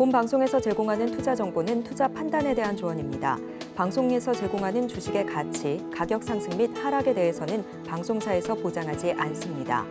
본 방송에서 제공하는 투자 정보는 투자 판단에 대한 조언입니다. 방송에서 제공하는 주식의 가치, 가격 상승 및 하락에 대해서는 방송사에서 보장하지 않습니다.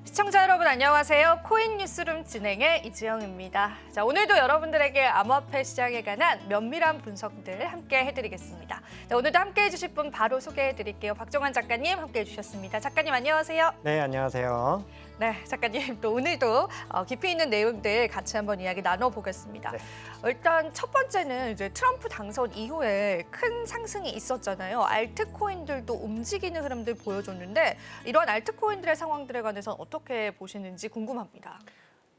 시청자 여러분 안녕하세요. 코인 뉴스룸 진행의 이지영입니다. 자, 오늘도 여러분들에게 암호화폐 시장에 관한 면밀한 분석들 함께 해드리겠습니다. 자, 오늘도 함께 해주실 분 바로 소개해드릴게요. 박정환 작가님 함께 해주셨습니다. 작가님 안녕하세요. 네, 안녕하세요. 네, 작가님 또 오늘도 깊이 있는 내용들 같이 한번 이야기 나눠보겠습니다. 네. 일단 첫 번째는 이제 트럼프 당선 이후에 큰 상승이 있었잖아요. 알트코인들도 움직이는 흐름들 보여줬는데 이러한 알트코인들의 상황들에 관해서 어떻게 보시는지 궁금합니다.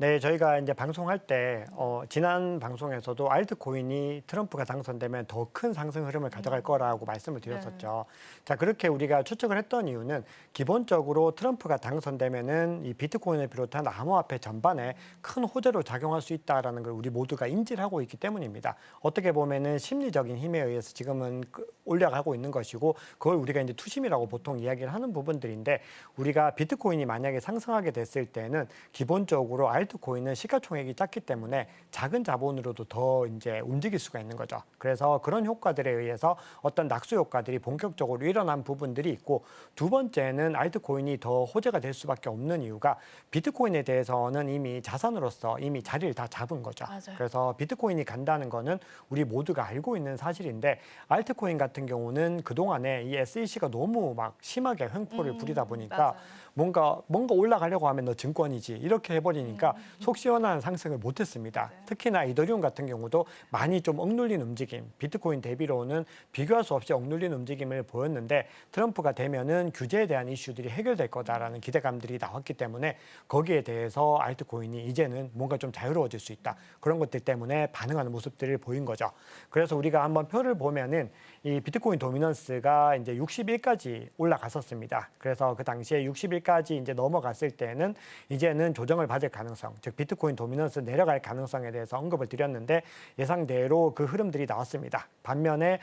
네, 저희가 이제 방송할 때 지난 방송에서도 알트코인이 트럼프가 당선되면 더 큰 상승 흐름을 가져갈 거라고 말씀을 드렸었죠. 자, 그렇게 우리가 추측을 했던 이유는 기본적으로 트럼프가 당선되면은 이 비트코인을 비롯한 암호화폐 전반에 큰 호재로 작용할 수 있다라는 걸 우리 모두가 인지를 하고 있기 때문입니다. 어떻게 보면은 심리적인 힘에 의해서 지금은 올라가고 있는 것이고 그걸 우리가 이제 투심이라고 보통 이야기를 하는 부분들인데 우리가 비트코인이 만약에 상승하게 됐을 때는 기본적으로 알트코인은 시가총액이 작기 때문에 작은 자본으로도 더 이제 움직일 수가 있는 거죠. 그래서 그런 효과들에 의해서 어떤 낙수 효과들이 본격적으로 일어난 부분들이 있고 두 번째는 알트코인이 더 호재가 될 수밖에 없는 이유가 비트코인에 대해서는 이미 자산으로서 이미 자리를 다 잡은 거죠. 맞아요. 그래서 비트코인이 간다는 거는 우리 모두가 알고 있는 사실인데 알트코인 같은 경우는 그동안에 이 SEC가 너무 막 심하게 횡포를 부리다 보니까 맞아요. 뭔가 올라가려고 하면 너 증권이지 이렇게 해버리니까 속 시원한 상승을 못했습니다. 특히나 이더리움 같은 경우도 많이 좀 억눌린 움직임, 비트코인 대비로는 비교할 수 없이 억눌린 움직임을 보였는데 트럼프가 되면은 규제에 대한 이슈들이 해결될 거다라는 기대감들이 나왔기 때문에 거기에 대해서 알트코인이 이제는 뭔가 좀 자유로워질 수 있다. 그런 것들 때문에 반응하는 모습들을 보인 거죠. 그래서 우리가 한번 표를 보면은 이 비트코인 도미넌스가 이제 61까지 올라갔었습니다. 그래서 그 당시에 61까지 이제 넘어갔을 때는 이제는 조정을 받을 가능성, 즉 비트코인 도미넌스 내려갈 가능성에 대해서 언급을 드렸는데 예상대로 그 흐름들이 나왔습니다. 반면에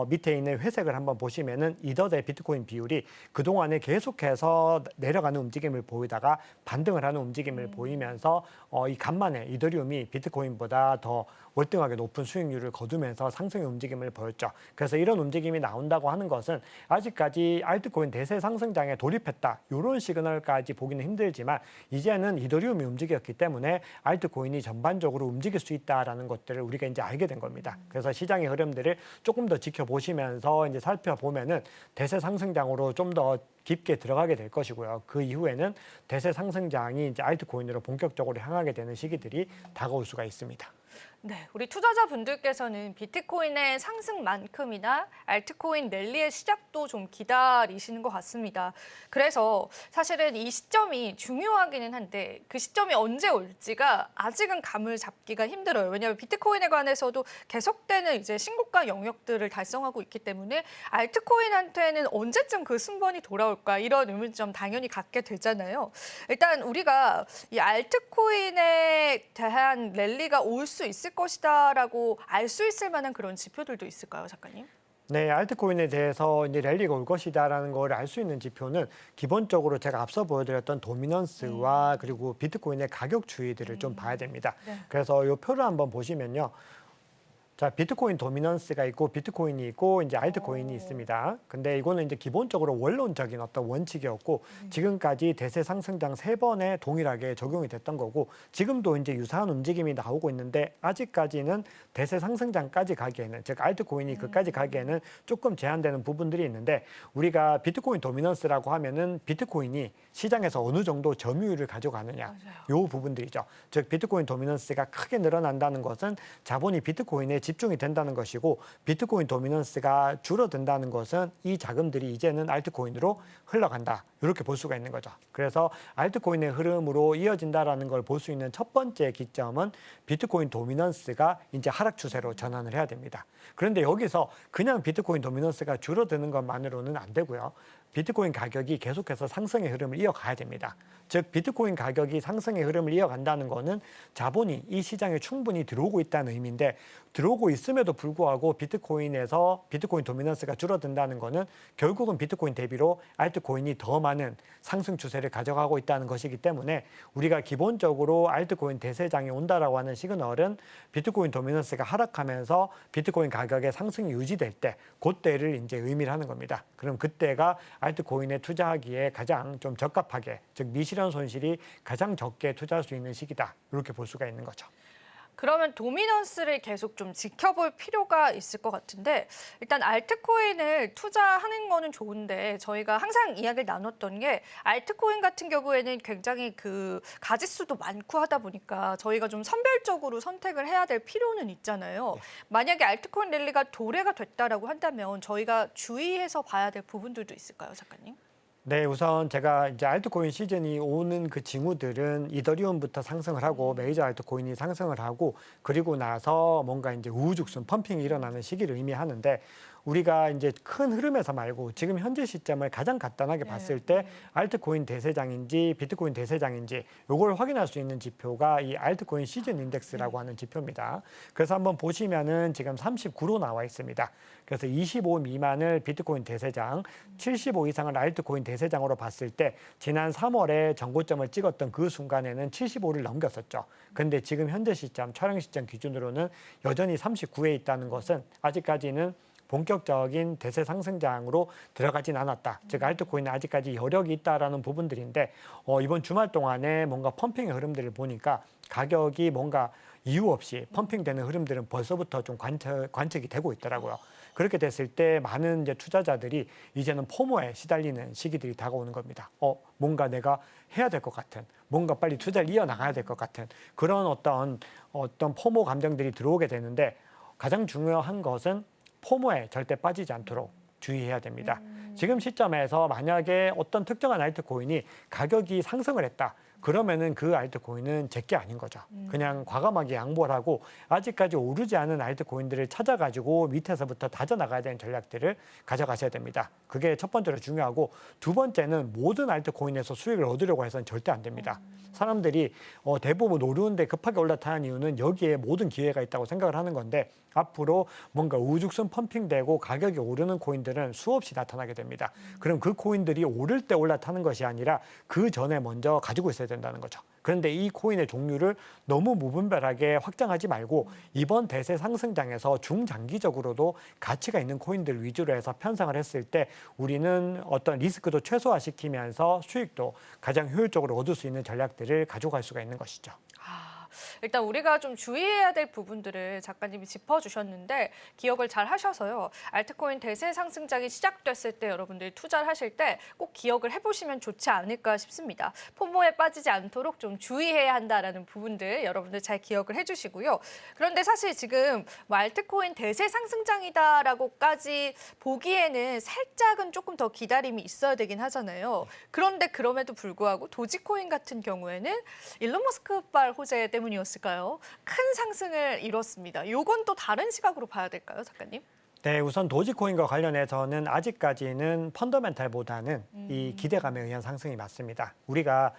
밑에 있는 회색을 한번 보시면은 이더 대 비트코인 비율이 그동안에 계속해서 내려가는 움직임을 보이다가 반등을 하는 움직임을 보이면서 이 간만에 이더리움이 비트코인보다 더 월등하게 높은 수익률을 거두면서 상승의 움직임을 보였죠. 그래서 이런 움직임이 나온다고 하는 것은 아직까지 알트코인 대세 상승장에 돌입했다. 이런 시그널까지 보기는 힘들지만 이제는 이더리움이 움직였기 때문에 알트코인이 전반적으로 움직일 수 있다라는 것들을 우리가 이제 알게 된 겁니다. 그래서 시장의 흐름들을 조금 더 지켜보시면서 이제 살펴보면은 대세 상승장으로 좀 더 깊게 들어가게 될 것이고요. 그 이후에는 대세 상승장이 이제 알트코인으로 본격적으로 향하게 되는 시기들이 다가올 수가 있습니다. 네, 우리 투자자분들께서는 비트코인의 상승만큼이나 알트코인 랠리의 시작도 좀 기다리시는 것 같습니다. 그래서 사실은 이 시점이 중요하기는 한데 그 시점이 언제 올지가 아직은 감을 잡기가 힘들어요. 왜냐하면 비트코인에 관해서도 계속되는 이제 신고가 영역들을 달성하고 있기 때문에 알트코인한테는 언제쯤 그 순번이 돌아올까 이런 의문점 당연히 갖게 되잖아요. 일단 우리가 이 알트코인에 대한 랠리가 올 수 있을 것이다라고 알 수 있을 만한 그런 지표들도 있을까요, 작가님? 네, 알트코인에 대해서 이제 랠리가 올 것이다라는 걸 알 수 있는 지표는 기본적으로 제가 앞서 보여드렸던 도미넌스와 그리고 비트코인의 가격 추이들을 좀 봐야 됩니다. 네. 그래서 이 표를 한번 보시면요. 자, 비트코인 도미넌스가 있고 비트코인이 있고 이제 알트코인이 있습니다. 근데 이거는 이제 기본적으로 원론적인 어떤 원칙이었고 지금까지 대세 상승장 3번에 동일하게 적용이 됐던 거고 지금도 이제 유사한 움직임이 나오고 있는데 아직까지는 대세 상승장까지 가기에는 즉 알트코인이 그까지 가기에는 조금 제한되는 부분들이 있는데 우리가 비트코인 도미넌스라고 하면은 비트코인이 시장에서 어느 정도 점유율을 가져가느냐 요 부분들이죠. 즉 비트코인 도미넌스가 크게 늘어난다는 것은 자본이 비트코인에 집중이 된다는 것이고 비트코인 도미넌스가 줄어든다는 것은 이 자금들이 이제는 알트코인으로 흘러간다. 이렇게 볼 수가 있는 거죠. 그래서 알트코인의 흐름으로 이어진다라는 걸 볼 수 있는 첫 번째 기점은 비트코인 도미넌스가 이제 하락 추세로 전환을 해야 됩니다. 그런데 여기서 그냥 비트코인 도미넌스가 줄어드는 것만으로는 안 되고요. 비트코인 가격이 계속해서 상승의 흐름을 이어가야 됩니다. 즉 비트코인 가격이 상승의 흐름을 이어간다는 것은 자본이 이 시장에 충분히 들어오고 있다는 의미인데, 들어오고 있음에도 불구하고 비트코인에서 비트코인 도미넌스가 줄어든다는 것은 결국은 비트코인 대비로 알트코인이 더 많은 상승 추세를 가져가고 있다는 것이기 때문에, 우리가 기본적으로 알트코인 대세장이 온다라고 하는 시그널은 비트코인 도미넌스가 하락하면서 비트코인 가격의 상승이 유지될 때, 그때를 이제 의미를 하는 겁니다. 그럼 그때가 알트코인에 투자하기에 가장 좀 적합하게, 즉 미실현 손실이 가장 적게 투자할 수 있는 시기다, 이렇게 볼 수가 있는 거죠. 그러면 도미넌스를 계속 좀 지켜볼 필요가 있을 것 같은데, 일단 알트코인을 투자하는 거는 좋은데 저희가 항상 이야기를 나눴던 게, 알트코인 같은 경우에는 굉장히 그 가짓수도 많고 하다 보니까 저희가 좀 선별적으로 선택을 해야 될 필요는 있잖아요. 네. 만약에 알트코인 랠리가 도래가 됐다라고 한다면 저희가 주의해서 봐야 될 부분들도 있을까요, 작가님? 네, 우선 제가 이제 알트코인 시즌이 오는 그 징후들은 이더리움부터 상승을 하고 메이저 알트코인이 상승을 하고, 그리고 나서 뭔가 이제 우후죽순 펌핑이 일어나는 시기를 의미하는데, 우리가 이제 큰 흐름에서 말고 지금 현재 시점을 가장 간단하게 봤을 때 알트코인 대세장인지 비트코인 대세장인지 요걸 확인할 수 있는 지표가 이 알트코인 시즌 인덱스라고 하는 지표입니다. 그래서 한번 보시면은 지금 39로 나와 있습니다. 그래서 25 미만을 비트코인 대세장, 75 이상을 알트코인 대세장으로 봤을 때 지난 3월에 전고점을 찍었던 그 순간에는 75를 넘겼었죠. 근데 지금 현재 시점, 촬영 시점 기준으로는 여전히 39에 있다는 것은 아직까지는 본격적인 대세 상승장으로 들어가진 않았다. 즉 알트코인은 아직까지 여력이 있다라는 부분들인데, 이번 주말 동안에 뭔가 펌핑의 흐름들을 보니까 가격이 뭔가 이유 없이 펌핑되는 흐름들은 벌써부터 좀 관측이 되고 있더라고요. 그렇게 됐을 때 많은 이제 투자자들이 이제는 포모에 시달리는 시기들이 다가오는 겁니다. 뭔가 내가 해야 될 것 같은, 뭔가 빨리 투자를 이어나가야 될 것 같은 그런 어떤 포모 감정들이 들어오게 되는데, 가장 중요한 것은 포모에 절대 빠지지 않도록 주의해야 됩니다. 지금 시점에서 만약에 어떤 특정한 알트코인이 가격이 상승을 했다. 그러면은 그 알트코인은 제게 아닌 거죠. 그냥 과감하게 양보를 하고 아직까지 오르지 않은 알트코인들을 찾아가지고 밑에서부터 다져나가야 되는 전략들을 가져가셔야 됩니다. 그게 첫 번째로 중요하고, 두 번째는 모든 알트코인에서 수익을 얻으려고 해서는 절대 안 됩니다. 사람들이 대부분 오르는데 급하게 올라타는 이유는 여기에 모든 기회가 있다고 생각을 하는 건데, 앞으로 뭔가 우죽순 펌핑되고 가격이 오르는 코인들은 수없이 나타나게 됩니다. 그럼 그 코인들이 오를 때 올라타는 것이 아니라 그 전에 먼저 가지고 있어야 된다는 거죠. 그런데 이 코인의 종류를 너무 무분별하게 확장하지 말고, 이번 대세 상승장에서 중장기적으로도 가치가 있는 코인들 위주로 해서 편성을 했을 때 우리는 어떤 리스크도 최소화시키면서 수익도 가장 효율적으로 얻을 수 있는 전략들을 가져갈 수가 있는 것이죠. 일단 우리가 좀 주의해야 될 부분들을 작가님이 짚어주셨는데, 기억을 잘 하셔서요. 알트코인 대세 상승장이 시작됐을 때 여러분들이 투자를 하실 때 꼭 기억을 해보시면 좋지 않을까 싶습니다. 포모에 빠지지 않도록 좀 주의해야 한다라는 부분들 여러분들 잘 기억을 해주시고요. 그런데 사실 지금 뭐 알트코인 대세 상승장이다라고까지 보기에는 살짝은 조금 더 기다림이 있어야 되긴 하잖아요. 그런데 그럼에도 불구하고 도지코인 같은 경우에는 일론 머스크발 호재 때문이었을까요? 큰 상승을 이뤘습니다. 요건 또 다른 시각으로 봐야 될까요, 작가님? 네, 우선 도지코인과 관련해서는 아직까지는 펀더멘탈보다는 이 기대감에 의한 상승이 맞습니다. 우리가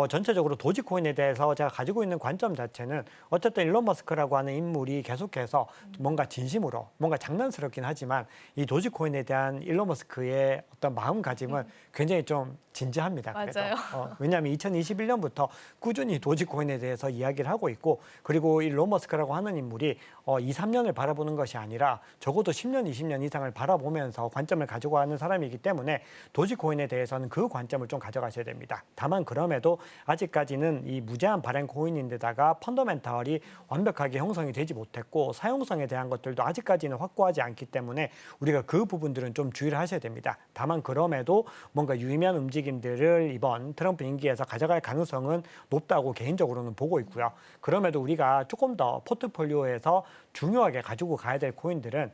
전체적으로 도지코인에 대해서 제가 가지고 있는 관점 자체는, 어쨌든 일론 머스크라고 하는 인물이 계속해서 뭔가 진심으로, 뭔가 장난스럽긴 하지만 이 도지코인에 대한 일론 머스크의 어떤 마음가짐은 굉장히 좀 진지합니다. 그래도. 맞아요. 왜냐하면 2021년부터 꾸준히 도지코인에 대해서 이야기를 하고 있고, 그리고 일론 머스크라고 하는 인물이 2, 3년을 바라보는 것이 아니라 적어도 10년, 20년 이상을 바라보면서 관점을 가지고 가는 사람이기 때문에 도지코인에 대해서는 그 관점을 좀 가져가셔야 됩니다. 다만 그럼에도 아직까지는 이 무제한 발행 코인인데다가 펀더멘털이 완벽하게 형성이 되지 못했고, 사용성에 대한 것들도 아직까지는 확고하지 않기 때문에 우리가 그 부분들은 좀 주의를 하셔야 됩니다. 다만 그럼에도 뭔가 유의미한 움직임들을 이번 트럼프 임기에서 가져갈 가능성은 높다고 개인적으로는 보고 있고요. 그럼에도 우리가 조금 더 포트폴리오에서 중요하게 가지고 가야 될 코인들은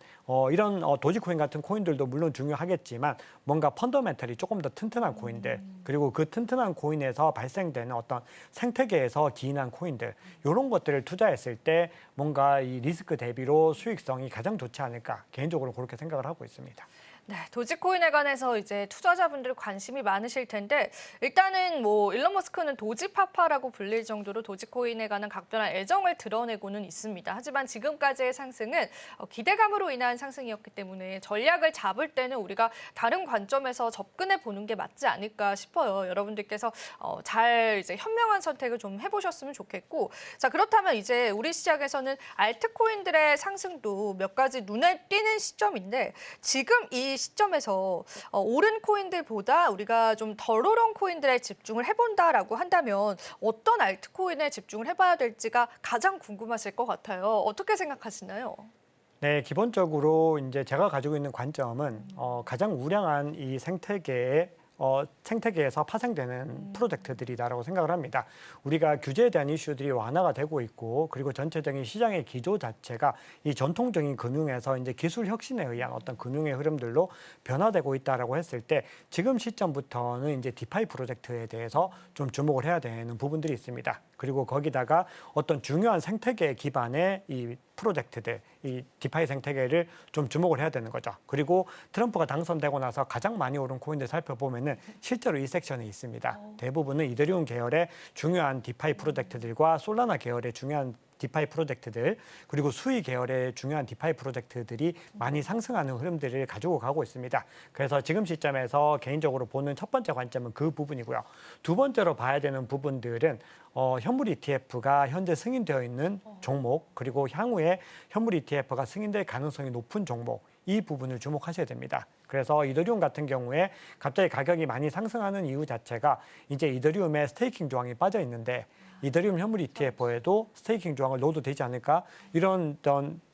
이런 도지코인 같은 코인들도 물론 중요하겠지만, 뭔가 펀더멘털이 조금 더 튼튼한 코인들, 그리고 그 튼튼한 코인에서 발생되는 어떤 생태계에서 기인한 코인들, 이런 것들을 투자했을 때 뭔가 이 리스크 대비로 수익성이 가장 좋지 않을까, 개인적으로 그렇게 생각을 하고 있습니다. 네, 도지코인에 관해서 이제 투자자분들 관심이 많으실 텐데 일단은 뭐 일론 머스크는 도지파파라고 불릴 정도로 도지코인에 관한 각별한 애정을 드러내고는 있습니다. 하지만 지금까지의 상승은 기대감으로 인한 상승이었기 때문에 전략을 잡을 때는 우리가 다른 관점에서 접근해 보는 게 맞지 않을까 싶어요. 여러분들께서 잘 이제 현명한 선택을 좀 해보셨으면 좋겠고, 자 그렇다면 이제 우리 시장에서는 알트코인들의 상승도 몇 가지 눈에 띄는 시점인데 지금 이 시점에서 오른 코인들보다 우리가 좀 덜 오른 코인들에 집중을 해본다라고 한다면 어떤 알트코인에 집중을 해봐야 될지가 가장 궁금하실 것 같아요. 어떻게 생각하시나요? 네, 기본적으로 이제 제가 가지고 있는 관점은 가장 우량한 이 생태계에서 파생되는 프로젝트들이다라고 생각을 합니다. 우리가 규제에 대한 이슈들이 완화가 되고 있고, 그리고 전체적인 시장의 기조 자체가 이 전통적인 금융에서 이제 기술 혁신에 의한 어떤 금융의 흐름들로 변화되고 있다라고 했을 때 지금 시점부터는 이제 디파이 프로젝트에 대해서 좀 주목을 해야 되는 부분들이 있습니다. 그리고 거기다가 어떤 중요한 생태계 기반의 이 프로젝트들, 이 디파이 생태계를 좀 주목을 해야 되는 거죠. 그리고 트럼프가 당선되고 나서 가장 많이 오른 코인들 살펴보면은 실제로 이 섹션에 있습니다. 대부분은 이더리움 계열의 중요한 디파이 프로젝트들과 솔라나 계열의 중요한 디파이 프로젝트들, 그리고 수이 계열의 중요한 디파이 프로젝트들이 많이 상승하는 흐름들을 가지고 가고 있습니다. 그래서 지금 시점에서 개인적으로 보는 첫 번째 관점은 그 부분이고요. 두 번째로 봐야 되는 부분들은 현물 ETF가 현재 승인되어 있는 종목, 그리고 향후에 현물 ETF가 승인될 가능성이 높은 종목, 이 부분을 주목하셔야 됩니다. 그래서 이더리움 같은 경우에 갑자기 가격이 많이 상승하는 이유 자체가 이제 이더리움에 스테이킹 조항이 빠져 있는데 이더리움 현물 ETF에도 스테이킹 조항을 넣어도 되지 않을까? 이런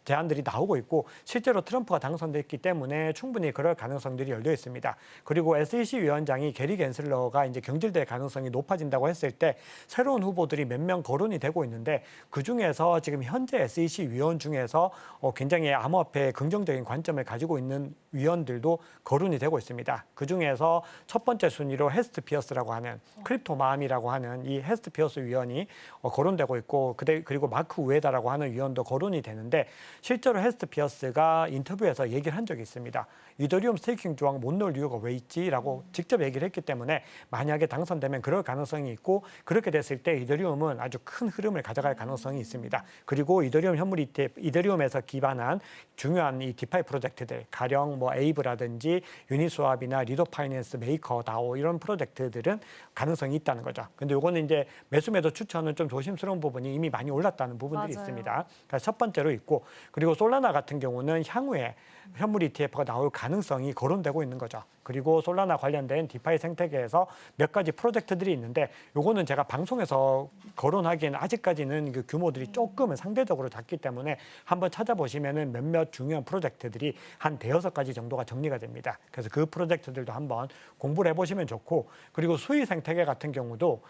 제안들이 나오고 있고, 실제로 트럼프가 당선됐기 때문에 충분히 그럴 가능성들이 열려 있습니다. 그리고 SEC 위원장이 게리 겐슬러가 이제 경질될 가능성이 높아진다고 했을 때 새로운 후보들이 몇 명 거론이 되고 있는데, 그 중에서 지금 현재 SEC 위원 중에서 굉장히 암호화폐에 긍정적인 관점을 가지고 있는 위원들도 거론이 되고 있습니다. 그 중에서 첫 번째 순위로 헤스트 피어스라고 하는 크립토맘이라고 하는 이 헤스트 피어스 위원이 거론되고 있고, 그리고 마크 우에다라고 하는 위원도 거론이 되는데, 실제로 헤스트 피어스가 인터뷰에서 얘기를 한 적이 있습니다. 이더리움 스테이킹 조항 못 넣을 이유가 왜 있지라고 직접 얘기를 했기 때문에 만약에 당선되면 그럴 가능성이 있고, 그렇게 됐을 때 이더리움은 아주 큰 흐름을 가져갈 가능성이 있습니다. 그리고 이더리움 현물 ETF, 이더리움에서 기반한 중요한 이 디파이 프로젝트들, 가령 뭐 에이브라든지 유니스왑이나 리더 파이낸스, 메이커, 다오 이런 프로젝트들은 가능성이 있다는 거죠. 근데 요거는 이제 매수 추천은 좀 조심스러운 부분이 이미 많이 올랐다는 부분들이 맞아요. 있습니다. 그래서 첫 번째로 있고, 그리고 솔라나 같은 경우는 향후에 현물 ETF가 나올 가능성이 거론되고 있는 거죠. 그리고 솔라나 관련된 디파이 생태계에서 몇 가지 프로젝트들이 있는데, 요거는 제가 방송에서 거론하기에는 아직까지는 그 규모들이 조금은 상대적으로 작기 때문에 한번 찾아보시면은 몇몇 중요한 프로젝트들이 한 5-6가지 정도가 정리가 됩니다. 그래서 그 프로젝트들도 한번 공부를 해보시면 좋고, 그리고 수의 생태계 같은 경우도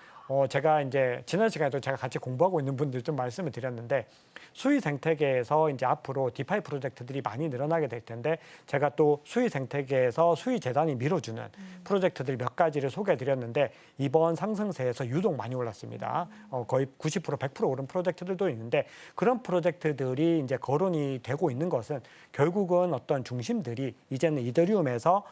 제가 이제 지난 시간에도 제가 같이 공부하고 있는 분들 좀 말씀을 드렸는데, 수의 생태계에서 이제 앞으로 디파이 프로젝트들이 많이 늘어나게 될 텐데, 제가 또 수의 생태계에서 수의 재단이 밀어주는 프로젝트들 몇 가지를 소개해 드렸는데, 이번 상승세에서 유독 많이 올랐습니다. 거의 90%, 100% 오른 프로젝트들도 있는데, 그런 프로젝트들이 이제 거론이 되고 있는 것은 결국은 어떤 중심들이 이제는 이더리움에서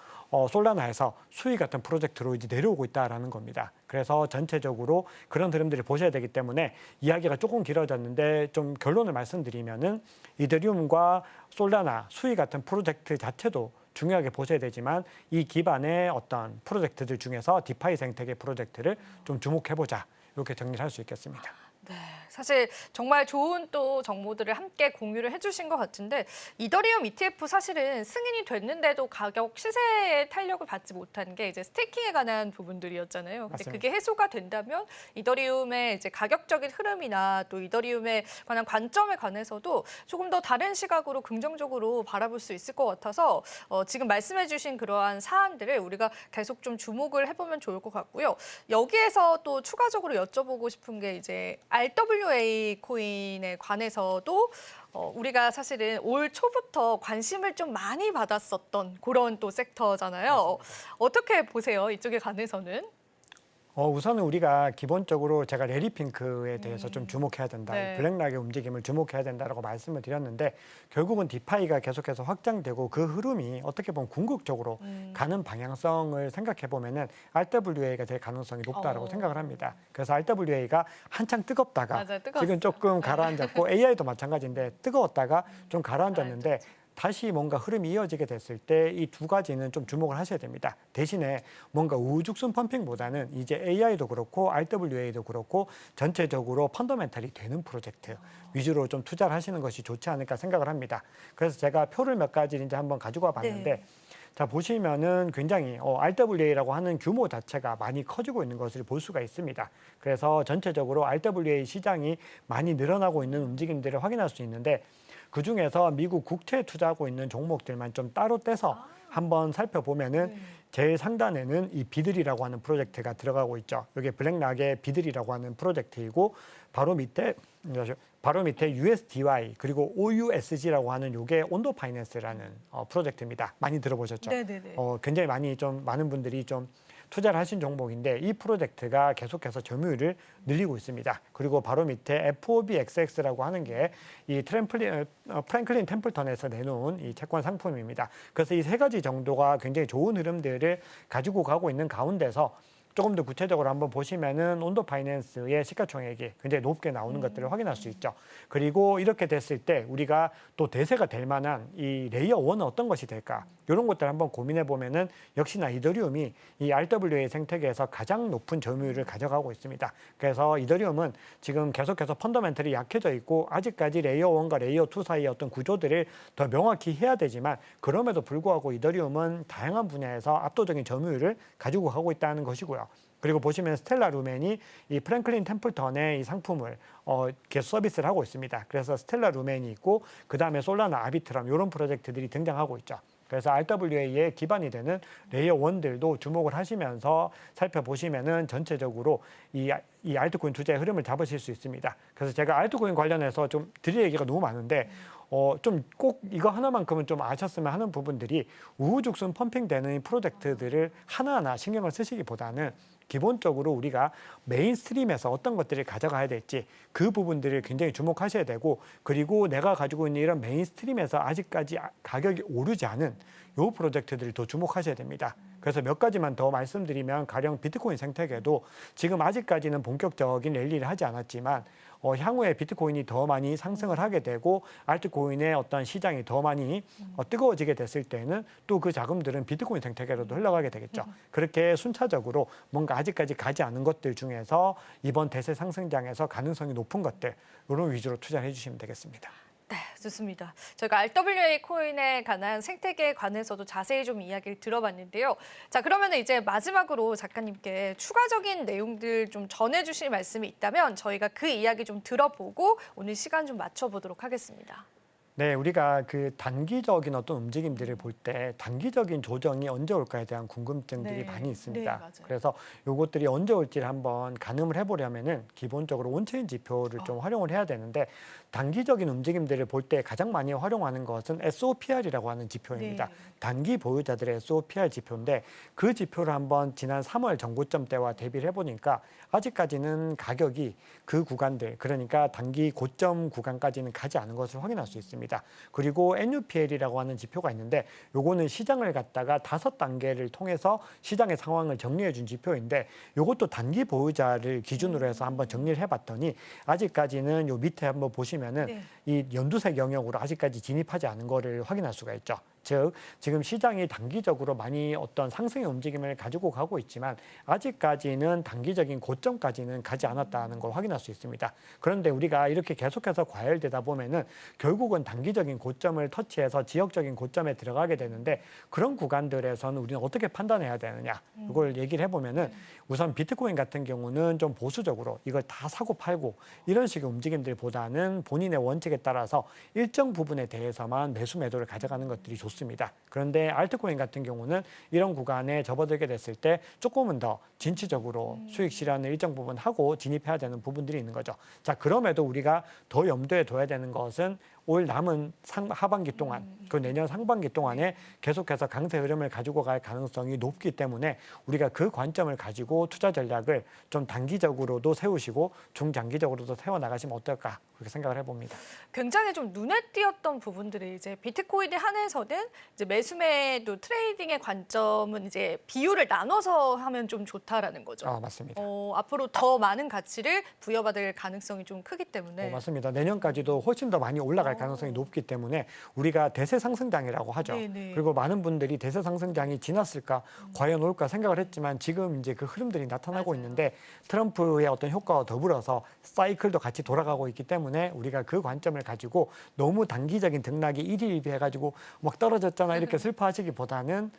솔라나에서 수위 같은 프로젝트로 이제 내려오고 있다라는 겁니다. 그래서 전체적으로 그런 흐름들을 보셔야 되기 때문에 이야기가 조금 길어졌는데, 좀 결론을 말씀드리면은 이더리움과 솔라나, 수위 같은 프로젝트 자체도 중요하게 보셔야 되지만, 이 기반의 어떤 프로젝트들 중에서 디파이 생태계 프로젝트를 좀 주목해보자, 이렇게 정리를 할 수 있겠습니다. 네, 사실 정말 좋은 또 정보들을 함께 공유를 해주신 것 같은데, 이더리움 ETF 사실은 승인이 됐는데도 가격 시세의 탄력을 받지 못한 게 이제 스테이킹에 관한 부분들이었잖아요. 근데 맞습니다. 그게 해소가 된다면 이더리움의 이제 가격적인 흐름이나 또 이더리움에 관한 관점에 관해서도 조금 더 다른 시각으로 긍정적으로 바라볼 수 있을 것 같아서 지금 말씀해주신 그러한 사안들을 우리가 계속 좀 주목을 해보면 좋을 것 같고요. 여기에서 또 추가적으로 여쭤보고 싶은 게 이제 RWA 코인에 관해서도 우리가 사실은 올 초부터 관심을 좀 많이 받았었던 그런 또 섹터잖아요. 어떻게 보세요? 이쪽에 관해서는? 우선은 우리가 기본적으로 제가 레리핑크에 대해서 좀 주목해야 된다. 네. 블랙락의 움직임을 주목해야 된다라고 말씀을 드렸는데 결국은 디파이가 계속해서 확장되고 그 흐름이 어떻게 보면 궁극적으로 가는 방향성을 생각해 보면은 RWA가 될 가능성이 높다라고 생각을 합니다. 그래서 RWA가 한창 뜨겁다가 맞아요, 뜨거웠어요. 지금 조금 가라앉았고 AI도 마찬가지인데 뜨거웠다가 좀 가라앉았는데 다시 뭔가 흐름이 이어지게 됐을 때 이 두 가지는 좀 주목을 하셔야 됩니다. 대신에 뭔가 우후죽순 펌핑보다는 이제 AI도 그렇고 RWA도 그렇고 전체적으로 펀더멘탈이 되는 프로젝트 위주로 좀 투자를 하시는 것이 좋지 않을까 생각을 합니다. 그래서 제가 표를 몇 가지 이제 한번 가지고 와 봤는데 네. 자, 보시면은 굉장히 RWA라고 하는 규모 자체가 많이 커지고 있는 것을 볼 수가 있습니다. 그래서 전체적으로 RWA 시장이 많이 늘어나고 있는 움직임들을 확인할 수 있는데 그중에서 미국 국채에 투자하고 있는 종목들만 좀 따로 떼서 한번 살펴보면은 제일 상단에는 이 비들이라고 하는 프로젝트가 들어가고 있죠. 이게 블랙락의 비들이라고 하는 프로젝트이고 바로 밑에 USDY 그리고 OUSG라고 하는 요게 온도 파이낸스라는 프로젝트입니다. 많이 들어보셨죠? 네네네. 굉장히 많은 분들이 좀 투자를 하신 종목인데 이 프로젝트가 계속해서 점유율을 늘리고 있습니다. 그리고 바로 밑에 FOBXX라고 하는 게 이 프랭클린 템플턴에서 내놓은 이 채권 상품입니다. 그래서 이 세 가지 정도가 굉장히 좋은 흐름들을 가지고 가고 있는 가운데서 조금 더 구체적으로 한번 보시면은 온도 파이낸스의 시가총액이 굉장히 높게 나오는 것들을 확인할 수 있죠. 그리고 이렇게 됐을 때 우리가 또 대세가 될 만한 이 레이어 1은 어떤 것이 될까? 이런 것들 한번 고민해 보면은 역시나 이더리움이 이 RWA 생태계에서 가장 높은 점유율을 가져가고 있습니다. 그래서 이더리움은 지금 계속해서 펀더멘털이 약해져 있고 아직까지 레이어 1과 레이어 2 사이의 어떤 구조들을 더 명확히 해야 되지만 그럼에도 불구하고 이더리움은 다양한 분야에서 압도적인 점유율을 가지고 가고 있다는 것이고요. 그리고 보시면 스텔라 루멘이 이 프랭클린 템플턴의 이 상품을 계속 서비스를 하고 있습니다. 그래서 스텔라 루멘이 있고 그 다음에 솔라나 아비트럼 이런 프로젝트들이 등장하고 있죠. 그래서 RWA의 기반이 되는 레이어 1들도 주목을 하시면서 살펴보시면은 전체적으로 이 알트코인 투자의 흐름을 잡으실 수 있습니다. 그래서 제가 알트코인 관련해서 좀 드릴 얘기가 너무 많은데 좀 꼭 이거 하나만큼은 좀 아셨으면 하는 부분들이 우후죽순 펌핑되는 프로젝트들을 하나하나 신경을 쓰시기보다는 기본적으로 우리가 메인스트림에서 어떤 것들을 가져가야 될지 그 부분들을 굉장히 주목하셔야 되고 그리고 내가 가지고 있는 이런 메인스트림에서 아직까지 가격이 오르지 않은 요 프로젝트들을 더 주목하셔야 됩니다. 그래서 몇 가지만 더 말씀드리면 가령 비트코인 생태계도 지금 아직까지는 본격적인 랠리를 하지 않았지만 향후에 비트코인이 더 많이 상승을 하게 되고 알트코인의 어떤 시장이 더 많이 뜨거워지게 됐을 때는 또 그 자금들은 비트코인 생태계로도 흘러가게 되겠죠. 그렇게 순차적으로 뭔가 아직까지 가지 않은 것들 중에서 이번 대세 상승장에서 가능성이 높은 것들 이런 위주로 투자를 해주시면 되겠습니다. 네, 좋습니다. 저희가 RWA 코인에 관한 생태계에 관해서도 자세히 좀 이야기를 들어봤는데요. 자, 그러면 이제 마지막으로 작가님께 추가적인 내용들 좀 전해주실 말씀이 있다면 저희가 그 이야기 좀 들어보고 오늘 시간 좀 맞춰보도록 하겠습니다. 네, 우리가 그 단기적인 어떤 움직임들을 볼 때 단기적인 조정이 언제 올까에 대한 궁금증들이 많이 있습니다. 네, 맞아요. 그래서 요것들이 언제 올지를 한번 가늠을 해보려면은 기본적으로 온체인 지표를 좀 활용을 해야 되는데 단기적인 움직임들을 볼 때 가장 많이 활용하는 것은 SOPR이라고 하는 지표입니다. 네. 단기 보유자들의 SOPR 지표인데 그 지표를 한번 지난 3월 정고점 때와 대비를 해보니까 아직까지는 가격이 그 구간들 그러니까 단기 고점 구간까지는 가지 않은 것을 확인할 수 있습니다. 그리고 NUPL이라고 하는 지표가 있는데 요거는 시장을 갖다가 5단계를 통해서 시장의 상황을 정리해 준 지표인데 요것도 단기 보유자를 기준으로 해서 한번 정리를 해봤더니 아직까지는 요 밑에 한번 보시면은 이 연두색 영역으로 아직까지 진입하지 않은 거를 확인할 수가 있죠. 즉 지금 시장이 단기적으로 많이 어떤 상승의 움직임을 가지고 가고 있지만 아직까지는 단기적인 고점까지는 가지 않았다는 걸 확인할 수 있습니다. 그런데 우리가 이렇게 계속해서 과열되다 보면은 결국은 단기적인 고점을 터치해서 지역적인 고점에 들어가게 되는데 그런 구간들에서는 우리는 어떻게 판단해야 되느냐 이걸 얘기를 해보면은 우선 비트코인 같은 경우는 좀 보수적으로 이걸 다 사고 팔고 이런 식의 움직임들보다는 본인의 원칙에 따라서 일정 부분에 대해서만 매수 매도를 가져가는 것들이 좋습니다. 그런데 알트코인 같은 경우는 이런 구간에 접어들게 됐을 때 조금은 더 진취적으로 수익 실현을 일정 부분 하고 진입해야 되는 부분들이 있는 거죠. 자, 그럼에도 우리가 더 염두에 둬야 되는 것은 올 남은 하반기 동안, 그 내년 상반기 동안에 계속해서 강세 흐름을 가지고 갈 가능성이 높기 때문에 우리가 그 관점을 가지고 투자 전략을 좀 단기적으로도 세우시고 중장기적으로도 세워나가시면 어떨까 그렇게 생각을 해봅니다. 굉장히 좀 눈에 띄었던 부분들이 이제 비트코인에 한해서는 이제 매수매도 트레이딩의 관점은 이제 비율을 나눠서 하면 좀 좋다라는 거죠. 맞습니다. 앞으로 더 많은 가치를 부여받을 가능성이 좀 크기 때문에. 맞습니다. 내년까지도 훨씬 더 많이 올라갈 가능성이 높기 때문에 우리가 대세 상승장이라고 하죠. 네네. 그리고 많은 분들이 대세 상승장이 지났을까, 과연 올까 생각을 했지만 지금 이제 그 흐름들이 나타나고 맞아요. 있는데 트럼프의 어떤 효과와 더불어서 사이클도 같이 돌아가고 있기 때문에 우리가 그 관점을 가지고 너무 단기적인 등락이 일일비 해가지고 막 떨어졌잖아 이렇게 슬퍼하시기보다는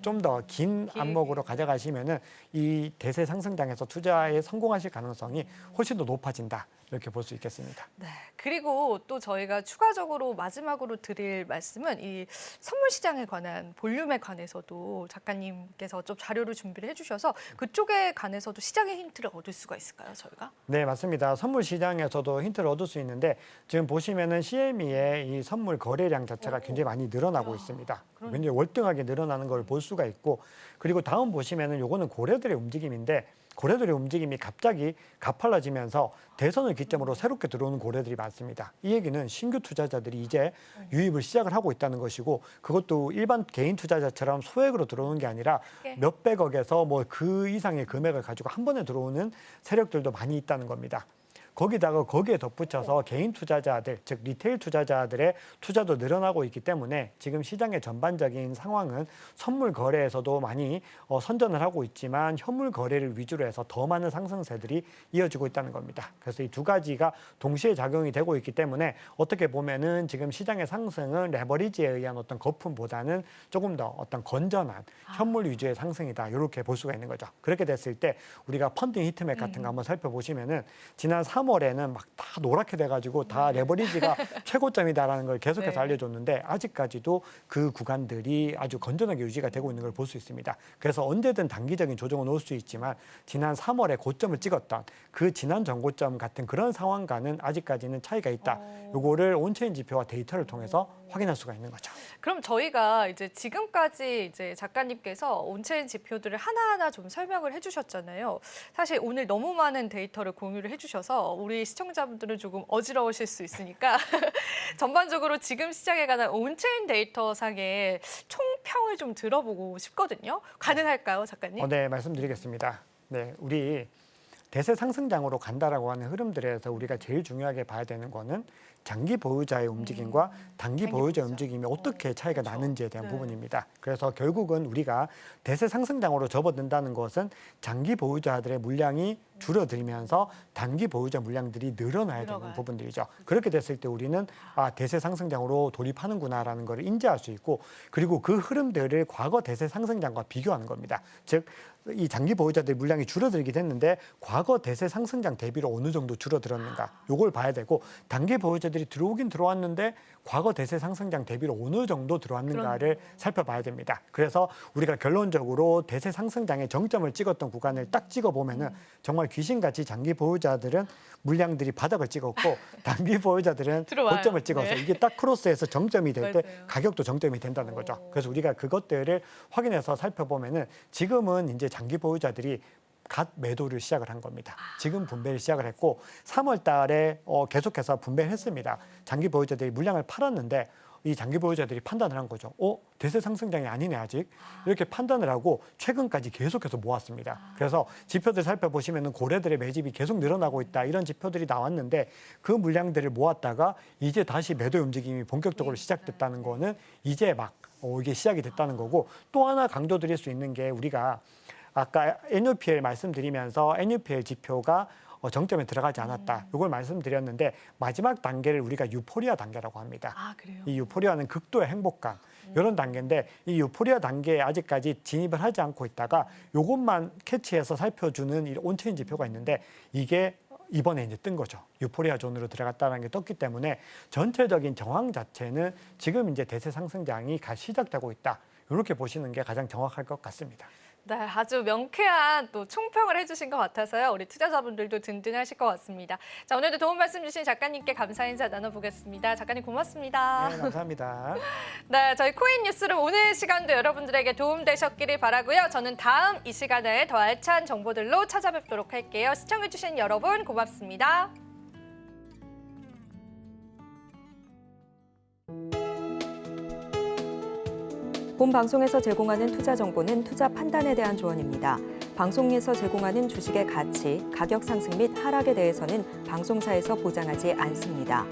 좀 더 긴 안목으로 가져가시면은 이 대세 상승장에서 투자에 성공하실 가능성이 훨씬 더 높아진다. 이렇게 볼 수 있겠습니다. 네. 그리고 또 저희가 추가적으로 마지막으로 드릴 말씀은 이 선물 시장에 관한 볼륨에 관해서도 작가님께서 좀 자료를 준비를 해주셔서 그쪽에 관해서도 시장의 힌트를 얻을 수가 있을까요, 저희가? 네, 맞습니다. 선물 시장에서도 힌트를 얻을 수 있는데 지금 보시면은 CME의 이 선물 거래량 자체가 굉장히 많이 늘어나고 있습니다. 그러네요. 굉장히 월등하게 늘어나는 걸 볼 수가 있고 그리고 다음 보시면은 요거는 고래들의 움직임인데 고래들의 움직임이 갑자기 가팔라지면서 대선을 기점으로 새롭게 들어오는 고래들이 많습니다. 이 얘기는 신규 투자자들이 이제 유입을 시작을 하고 있다는 것이고 그것도 일반 개인 투자자처럼 소액으로 들어오는 게 아니라 몇백억에서 뭐 그 이상의 금액을 가지고 한 번에 들어오는 세력들도 많이 있다는 겁니다. 거기다가 거기에 덧붙여서 개인 투자자들, 즉 리테일 투자자들의 투자도 늘어나고 있기 때문에 지금 시장의 전반적인 상황은 선물 거래에서도 많이 선전을 하고 있지만 현물 거래를 위주로 해서 더 많은 상승세들이 이어지고 있다는 겁니다. 그래서 이 두 가지가 동시에 작용이 되고 있기 때문에 어떻게 보면은 지금 시장의 상승은 레버리지에 의한 어떤 거품보다는 조금 더 어떤 건전한 현물 위주의 상승이다. 이렇게 볼 수가 있는 거죠. 그렇게 됐을 때 우리가 펀딩 히트맵 같은 거 한번 살펴보시면은 지난 3월에는 막 다 노랗게 돼가지고 다 레버리지가 최고점이다라는 걸 계속해서 알려줬는데 아직까지도 그 구간들이 아주 건전하게 유지가 되고 있는 걸 볼 수 있습니다. 그래서 언제든 단기적인 조정은 올 수 있지만 지난 3월에 고점을 찍었던 그 지난 전고점 같은 그런 상황과는 아직까지는 차이가 있다. 요거를 온체인 지표와 데이터를 통해서 확인할 수가 있는 거죠. 그럼 저희가 이제 지금까지 이제 작가님께서 온체인 지표들을 하나하나 좀 설명을 해주셨잖아요. 사실 오늘 너무 많은 데이터를 공유를 해주셔서 우리 시청자분들은 조금 어지러우실 수 있으니까 전반적으로 지금 시장에 관한 온체인 데이터상의 총평을 좀 들어보고 싶거든요. 가능할까요, 작가님? 네, 말씀드리겠습니다. 네, 우리 대세 상승장으로 간다라고 하는 흐름들에서 우리가 제일 중요하게 봐야 되는 거는 장기 보유자의 움직임과 단기 보유자의 움직임이 어떻게 차이가 그렇죠. 나는지에 대한 네. 부분입니다. 그래서 결국은 우리가 대세 상승장으로 접어든다는 것은 장기 보유자들의 물량이 줄어들면서 단기 보유자 물량들이 늘어나야 되는 부분들이죠. 그렇게 됐을 때 우리는 대세 상승장으로 돌입하는구나라는 걸 인지할 수 있고 그리고 그 흐름들을 과거 대세 상승장과 비교하는 겁니다. 즉 이 장기 보유자들 물량이 줄어들게 됐는데 과거 대세 상승장 대비로 어느 정도 줄어들었는가 요걸 봐야 되고 단기 보유자들이 들어오긴 들어왔는데 과거 대세 상승장 대비로 어느 정도 들어왔는가를 살펴봐야 됩니다. 그래서 우리가 결론적으로 대세 상승장의 정점을 찍었던 구간을 딱 찍어보면은 정말 귀신같이 장기 보유자들은 물량들이 바닥을 찍었고 단기 보유자들은 들어와요. 고점을 찍어서 네. 이게 딱 크로스해서 정점이 될 때 맞아요. 가격도 정점이 된다는 거죠. 그래서 우리가 그것들을 확인해서 살펴보면은 지금은 이제 장기 보유자들이 갓 매도를 시작을 한 겁니다. 지금 분배를 시작을 했고 3월 달에 계속해서 분배를 했습니다. 장기 보유자들이 물량을 팔았는데 이 장기 보유자들이 판단을 한 거죠. 대세 상승장이 아니네 아직. 이렇게 판단을 하고 최근까지 계속해서 모았습니다. 그래서 지표들 살펴보시면 고래들의 매집이 계속 늘어나고 있다. 이런 지표들이 나왔는데 그 물량들을 모았다가 이제 다시 매도 움직임이 본격적으로 시작됐다는 거는 이제 막 이게 시작이 됐다는 거고 또 하나 강조드릴 수 있는 게 우리가 아까 NUPL 말씀드리면서 NUPL 지표가 정점에 들어가지 않았다. 이걸 말씀드렸는데 마지막 단계를 우리가 유포리아 단계라고 합니다. 그래요? 이 유포리아는 극도의 행복감 이런 단계인데 이 유포리아 단계에 아직까지 진입을 하지 않고 있다가 이것만 캐치해서 살펴주는 이 온체인 지표가 있는데 이게 이번에 이제 뜬 거죠. 유포리아 존으로 들어갔다는 게 떴기 때문에 전체적인 정황 자체는 지금 이제 대세 상승장이 시작되고 있다. 이렇게 보시는 게 가장 정확할 것 같습니다. 네, 아주 명쾌한 또 총평을 해주신 것 같아서요. 우리 투자자분들도 든든하실 것 같습니다. 자, 오늘도 도움 말씀 주신 작가님께 감사 인사 나눠보겠습니다. 작가님 고맙습니다. 네, 감사합니다. 네, 저희 코인 뉴스룸 오늘 시간도 여러분들에게 도움되셨기를 바라고요. 저는 다음 이 시간에 더 알찬 정보들로 찾아뵙도록 할게요. 시청해주신 여러분 고맙습니다. 본 방송에서 제공하는 투자 정보는 투자 판단에 대한 조언입니다. 방송에서 제공하는 주식의 가치, 가격 상승 및 하락에 대해서는 방송사에서 보장하지 않습니다.